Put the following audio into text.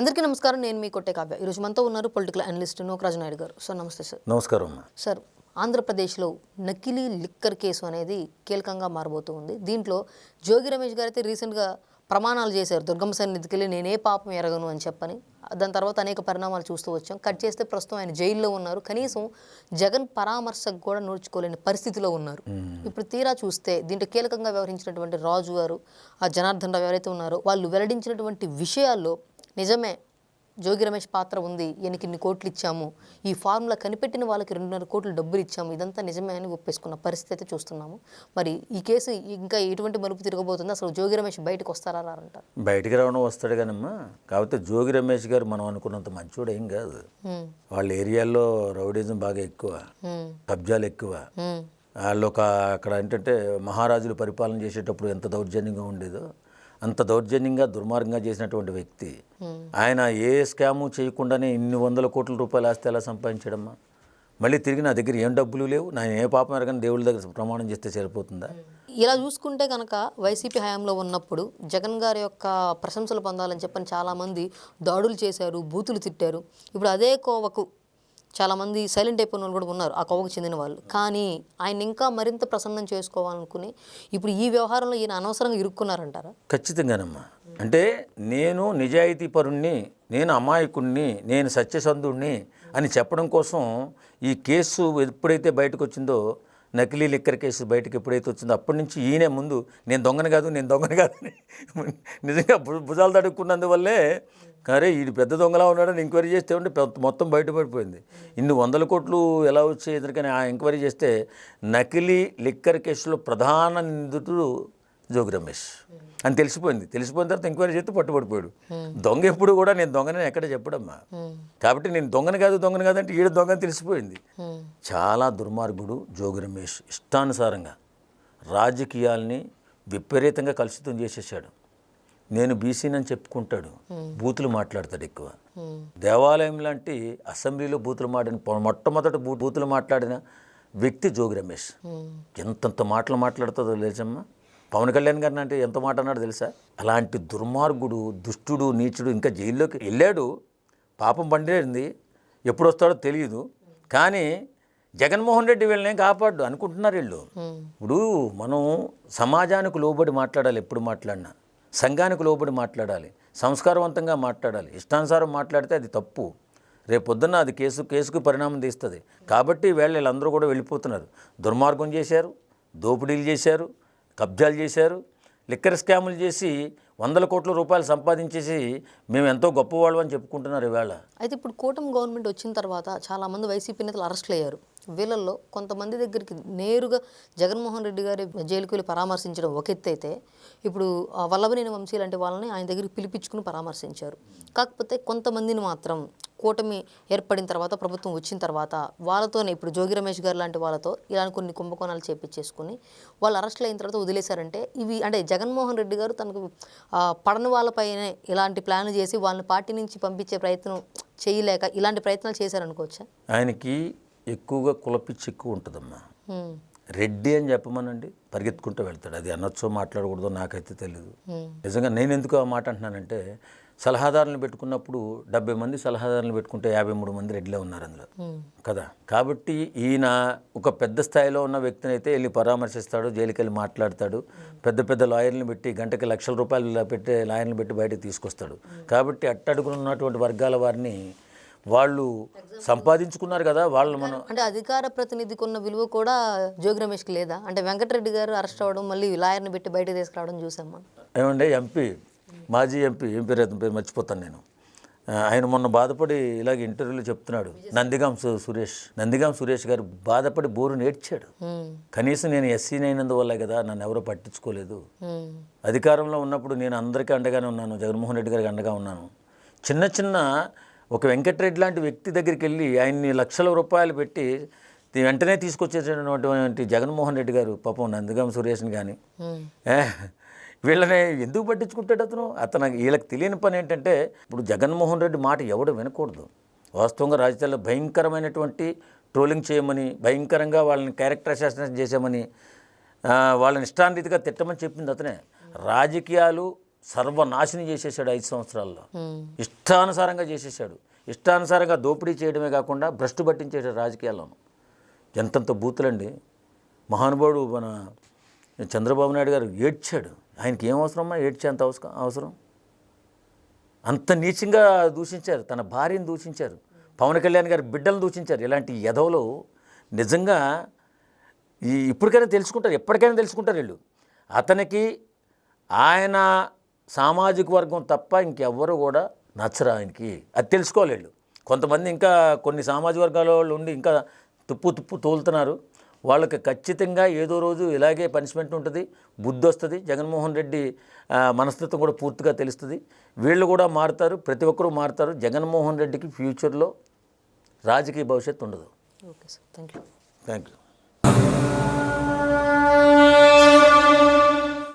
అందరికీ నమస్కారం. నేను మీ కొట్టే కావ్య. ఈరోజు మనతో ఉన్నారు పొలిటికల్ అనలిస్ట్ నోకరాజు నాయుడు గారు. సార్ నమస్తే సార్. నమస్కారం. సార్, ఆంధ్రప్రదేశ్లో నకిలీ లిక్కర్ కేసు అనేది కీలకంగా మారబోతూ ఉంది. దీంట్లో జోగి రమేష్ గారు అయితే రీసెంట్గా ప్రమాణాలు చేశారు, దుర్గమ్మ సన్నిధికి వెళ్ళి నేనే పాపం ఎరగను అని చెప్పని. దాని తర్వాత అనేక పరిణామాలు చూస్తూ వచ్చాం. కట్ చేస్తే ప్రస్తుతం ఆయన జైల్లో ఉన్నారు. కనీసం జగన్ పరామర్శకు కూడా నోచుకోలేని పరిస్థితిలో ఉన్నారు. ఇప్పుడు తీరా చూస్తే దీంట్లో కీలకంగా వ్యవహరించినటువంటి రాజు గారు, ఆ జనార్దన్ రావు ఎవరైతే ఉన్నారో వాళ్ళు వెల్లడించినటువంటి విషయాల్లో నిజమే జోగి రమేష్ పాత్ర ఉంది, ఈయనకి ఇన్ని కోట్లు ఇచ్చాము, ఈ ఫార్ములా కనిపెట్టిన వాళ్ళకి 2.5 కోట్లు డబ్బులు ఇచ్చాము, ఇదంతా నిజమే అని ఒప్పేసుకున్న పరిస్థితి అయితే చూస్తున్నాము. మరి ఈ కేసు ఇంకా ఎటువంటి మలుపు తిరగబోతుంది? అసలు జోగి రమేష్ బయటకు వస్తారా అంటారు? బయటికి రావడం వస్తాడు కానమ్మా. కాకపోతే జోగి రమేష్ గారు మనం అనుకున్నంత మంచోడు ఏం కాదు. వాళ్ళ ఏరియాలో రౌడీజం బాగా ఎక్కువ, కబ్జాలు ఎక్కువ. వాళ్ళు అక్కడ ఏంటంటే మహారాజులు పరిపాలన చేసేటప్పుడు ఎంత దౌర్జన్యంగా ఉండేదో అంత దౌర్జన్యంగా దుర్మార్గంగా చేసినటువంటి వ్యక్తి ఆయన. ఏ స్కాము చేయకుండానే ఇన్ని 100 కోట్ల రూపాయలు ఆస్తి ఎలా సంపాదించడమ్మా? మళ్ళీ తిరిగి నా దగ్గర ఏం డబ్బులు లేవు, నేను ఏ పాపం ఎరగని దేవుళ్ళ దగ్గర ప్రమాణం చేస్తే సరిపోతుందా? ఇలా చూసుకుంటే కనుక వైసీపీ హయాంలో ఉన్నప్పుడు జగన్ గారి యొక్క ప్రశంసలు పొందాలని చెప్పని చాలామంది దాడులు చేశారు, బూతులు తిట్టారు. ఇప్పుడు అదే కోవకు చాలామంది సైలెంట్ అయిపోయిన వాళ్ళు కూడా ఉన్నారు, ఆ కోవకు చెందిన వాళ్ళు. కానీ ఆయన ఇంకా మరింత ప్రసన్నం చేసుకోవాలనుకుని ఇప్పుడు ఈ వ్యవహారంలో ఈయన అనవసరంగా ఇరుక్కున్నారంటారా? ఖచ్చితంగానమ్మా. అంటే నేను నిజాయితీ పరుణ్ణి, నేను అమాయకుణ్ణి, నేను సత్యసంధుణ్ణి అని చెప్పడం కోసం ఈ కేసు ఎప్పుడైతే బయటకు వచ్చిందో, నకిలీ లిక్కర్ కేసు బయటకు ఎప్పుడైతే వచ్చిందో అప్పటి నుంచి ఈయనే ముందు నేను దొంగని కాదు అని నిజంగా భుజాలు తడుక్కున్నందువల్లే అరే వీడు పెద్ద దొంగలా ఉన్నాడని ఎంక్వైరీ చేస్తే ఉంటే మొత్తం బయటపడిపోయింది. ఇన్ని 100 కోట్లు ఎలా వచ్చాయి ఎందుకని ఆ ఎంక్వైరీ చేస్తే నకిలీ లిక్కర్ కేసులో ప్రధాన నిందితుడు జోగి రమేష్ అని తెలిసిపోయిన తర్వాత ఎంక్వైరీ చేస్తే పట్టుబడిపోయాడు. దొంగ ఎప్పుడు కూడా నేను దొంగని ఎక్కడ చెప్పడమ్మా. కాబట్టి నేను దొంగని కాదు అంటే ఈడ దొంగని తెలిసిపోయింది. చాలా దుర్మార్గుడు జోగి రమేష్. ఇష్టానుసారంగా రాజకీయాల్ని విపరీతంగా కలుషితం చేసేసాడు. నేను బీసీనని చెప్పుకుంటాడు, బూతులు మాట్లాడతాడు ఎక్కువ. దేవాలయం లాంటి అసెంబ్లీలో బూతులు మొట్టమొదటి బూతులు మాట్లాడిన వ్యక్తి జోగి రమేష్. ఎంతంత మాటలు మాట్లాడుతుందో లేచమ్మా. పవన్ కళ్యాణ్ గారిని అంటే ఎంత మాట అన్నాడు తెలుసా? అలాంటి దుర్మార్గుడు, దుష్టుడు, నీచుడు ఇంకా జైల్లోకి వెళ్ళాడు. పాపం పండేది, ఎప్పుడు వస్తాడో తెలియదు. కానీ జగన్మోహన్ రెడ్డి వీళ్ళని కాపాడు అనుకుంటున్నారు వీళ్ళు. ఇప్పుడు మనం సమాజానికి లోబడి మాట్లాడాలి, ఎప్పుడు మాట్లాడినా సంఘానికి లోబడి మాట్లాడాలి, సంస్కారవంతంగా మాట్లాడాలి. ఇష్టానుసారం మాట్లాడితే అది తప్పు. రేపొద్దున్న అది కేసుకు పరిణామం తీస్తుంది. కాబట్టి వీళ్ళందరూ కూడా వెళ్ళిపోతున్నారు. దుర్మార్గం చేశారు, దోపిడీలు చేశారు, కబ్జాలు చేశారు, లిక్కర్ స్కాములు చేసి 100 కోట్ల రూపాయలు సంపాదించేసి మేము ఎంతో గొప్పవాళ్ళు అని చెప్పుకుంటున్నారు ఇవాళ. అయితే ఇప్పుడు కూటమి గవర్నమెంట్ వచ్చిన తర్వాత చాలామంది వైసీపీ నేతలు అరెస్టులు అయ్యారు. వీళ్ళల్లో కొంతమంది దగ్గరికి నేరుగా జగన్మోహన్ రెడ్డి గారి జైలుకి వెళ్ళి పరామర్శించడం ఒక ఎత్తు అయితే, ఇప్పుడు వల్లభనేని వంశీ లాంటి వాళ్ళని ఆయన దగ్గరికి పిలిపించుకుని పరామర్శించారు. కాకపోతే కొంతమందిని మాత్రం కూటమి ఏర్పడిన తర్వాత, ప్రభుత్వం వచ్చిన తర్వాత వాళ్ళతోనే ఇప్పుడు జోగి రమేష్ గారు లాంటి వాళ్ళతో ఇలా కొన్ని కుంభకోణాలు చేపించేసుకుని వాళ్ళు అరెస్టులు అయిన తర్వాత వదిలేశారంటే ఇవి అంటే జగన్మోహన్ రెడ్డి గారు తనకు పడని వాళ్ళపైనే ఇలాంటి ప్లాన్లు చేసి వాళ్ళని పార్టీ నుంచి పంపించే ప్రయత్నం చేయలేక ఇలాంటి ప్రయత్నాలు చేశారనుకోవచ్చా? ఆయనకి ఎక్కువగా కులపిచ్చి ఎక్కువ ఉంటుందమ్మా. రెడ్డి అని చెప్పమనండి పరిగెత్తుకుంటూ వెళ్తాడు. అది అనొచ్చో మాట్లాడకూడదో నాకైతే తెలియదు. నిజంగా నేను ఎందుకు ఆ మాట అంటున్నానంటే, సలహాదారులను పెట్టుకున్నప్పుడు 70 మంది సలహాదారులను పెట్టుకుంటే 53 మంది రెడ్డిలో ఉన్నారు అందులో కదా. కాబట్టి ఈయన ఒక పెద్ద స్థాయిలో ఉన్న వ్యక్తిని అయితే వెళ్ళి పరామర్శిస్తాడు, జైలుకి వెళ్ళి మాట్లాడతాడు, పెద్ద లాయర్లను పెట్టి గంటకి లక్షల రూపాయలు పెట్టి లాయర్లను పెట్టి బయటకు తీసుకొస్తాడు. కాబట్టి అట్టడుగునున్నటువంటి వర్గాల వారిని వాళ్ళు సంపాదించుకున్నారు కదా. వాళ్ళు మనం అంటే అధికార ప్రతినిధికి ఉన్న విలువ కూడా జోగి రమేష్కి లేదా? అంటే వెంకటరెడ్డి గారు అరెస్ట్ అవ్వడం, మళ్ళీ లాయర్ని పెట్టి బయటకు తీసుకురావడం చూసాం మనం. ఏమంటే మాజీ ఎంపీ పేరు మర్చిపోతాను నేను. ఆయన మొన్న బాధపడి ఇలాగ ఇంటర్వ్యూలో చెప్తున్నాడు. నందిగాం సురేష్ గారు బాధపడి బోరు నేర్చాడు. కనీసం నేను ఎస్సీని అయినందువల్ల కదా నన్ను ఎవరో పట్టించుకోలేదు. అధికారంలో ఉన్నప్పుడు నేను అందరికీ అండగానే ఉన్నాను, జగన్మోహన్ రెడ్డి గారికి అండగా ఉన్నాను. చిన్న ఒక వెంకటరెడ్డి లాంటి వ్యక్తి దగ్గరికి వెళ్ళి ఆయన్ని లక్షల రూపాయలు పెట్టి వెంటనే తీసుకొచ్చేటటువంటి జగన్మోహన్ రెడ్డి గారు పాపం నందిగాం సురేష్ని కానీ వీళ్ళని ఎందుకు పట్టించుకుంటాడు అతను వీళ్ళకి తెలియని పని ఏంటంటే, ఇప్పుడు జగన్మోహన్ రెడ్డి మాట ఎవడు వినకూడదు. వాస్తవంగా రాజకీయాల్లో భయంకరమైనటువంటి ట్రోలింగ్ చేయమని, భయంకరంగా వాళ్ళని క్యారెక్టర్ అసాసినేషన్ చేసామని, వాళ్ళని ఇష్టాన్రీతిగా తిట్టమని చెప్పింది అతనే. రాజకీయాలు సర్వనాశనం చేసేసాడు 5 సంవత్సరాల్లో. ఇష్టానుసారంగా చేసేసాడు. ఇష్టానుసారంగా దోపిడీ చేయడమే కాకుండా భ్రష్టు పట్టించేసాడు రాజకీయాల్లోనూ. ఎంతంత బూతులండి. మహానుభావుడు మన చంద్రబాబు నాయుడు గారు ఏడ్చాడు. ఆయనకి ఏం అవసరమ్మా ఏడ్చేంత అవసరం? అంత నీచంగా దూషించారు. తన భార్యను దూషించారు. పవన్ కళ్యాణ్ గారి బిడ్డలను దూషించారు. ఇలాంటి ఎదవలు నిజంగా ఇప్పటికైనా తెలుసుకుంటారు, ఎప్పటికైనా తెలుసుకుంటారు వీళ్ళు. అతనికి ఆయన సామాజిక వర్గం తప్ప ఇంకెవ్వరు కూడా నచ్చరు ఆయనకి. అది తెలుసుకోవాలి వీళ్ళు. కొంతమంది ఇంకా కొన్ని సామాజిక వర్గాల వాళ్ళు ఉండి ఇంకా తుప్పు తోలుతున్నారు. వాళ్ళకి ఖచ్చితంగా ఏదో రోజు ఇలాగే పనిష్మెంట్ ఉంటుంది, బుద్ధి వస్తుంది. జగన్మోహన్ రెడ్డి మనస్తత్వం కూడా పూర్తిగా తెలుస్తుంది. వీళ్ళు కూడా మారుతారు, ప్రతి ఒక్కరూ మారుతారు. జగన్మోహన్ రెడ్డికి ఫ్యూచర్లో రాజకీయ భవిష్యత్తు ఉండదు. Okay sir, thank you. Thank you.